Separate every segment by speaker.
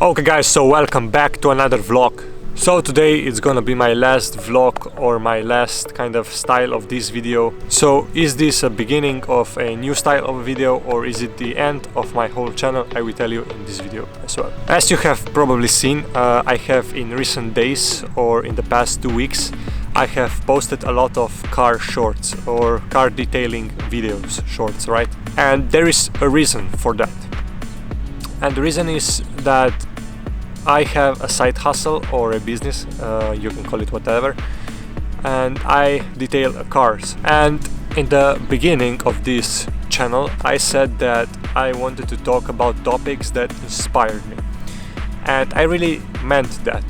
Speaker 1: Okay guys, so welcome back to another vlog. So today it's gonna be my last vlog or my last kind of style of this video. So is this a beginning of a new style of video or is it the end of my whole channel? I will tell you in this video as well. As you have probably seen, I have in recent days or in the past 2 weeks I have posted a lot of car shorts or car detailing videos shorts, right? And there is a reason for that. And the reason is that I have a side hustle or a business, you can call it whatever, and I detail cars. And in the beginning of this channel I said that I wanted to talk about topics that inspired me, and I really meant that,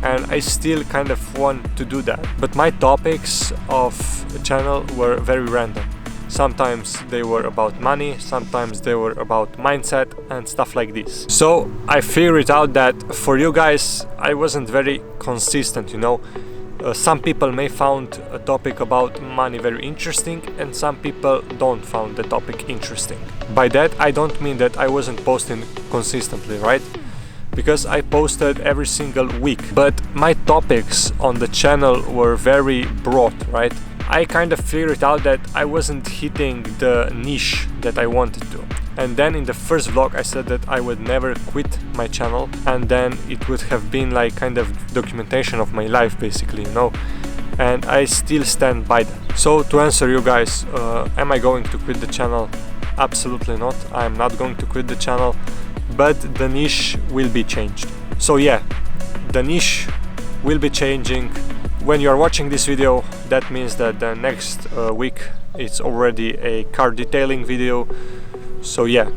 Speaker 1: and I still kind of want to do that. But my topics of the channel were very random. Sometimes they were about money, sometimes they were about mindset and stuff like this. So I figured out that for you guys I wasn't very consistent, you know. Some people may found a topic about money very interesting and some people don't found the topic interesting. By that I don't mean that I wasn't posting consistently, right? Because I posted every single week, but my topics on the channel were very broad, right? I kind of figured out that I wasn't hitting the niche that I wanted to. And then in the first vlog I said that I would never quit my channel, and then it would have been like kind of documentation of my life basically, you know. And I still stand by that. So to answer you guys, am I going to quit the channel? Absolutely not. I'm not going to quit the channel, but the niche will be changed. So yeah, the niche will be changing. When you are watching this video, that means that the next week it's already a car detailing video. So yeah,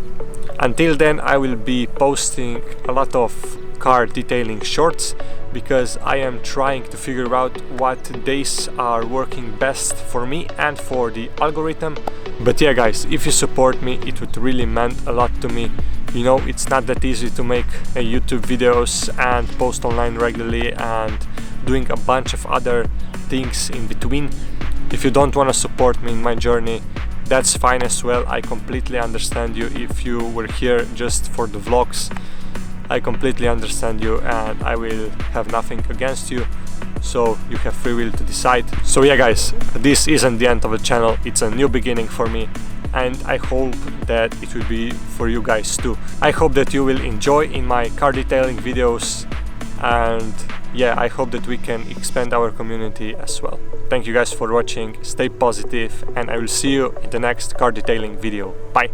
Speaker 1: until then I will be posting a lot of car detailing shorts, because I am trying to figure out what days are working best for me and for the algorithm. But yeah guys, if you support me, it would really mean a lot to me. You know, it's not that easy to make YouTube videos and post online regularly and doing a bunch of other things in between. If you don't want to support me in my journey, that's fine as well. I completely understand you. If you were here just for the vlogs, I completely understand you and I will have nothing against you. So you have free will to decide. So yeah guys, this isn't the end of the channel, it's a new beginning for me, and I hope that it will be for you guys too. I hope that you will enjoy in my car detailing videos, and yeah, I hope that we can expand our community as well. Thank you guys for watching, stay positive, and I will see you in the next car detailing video. Bye!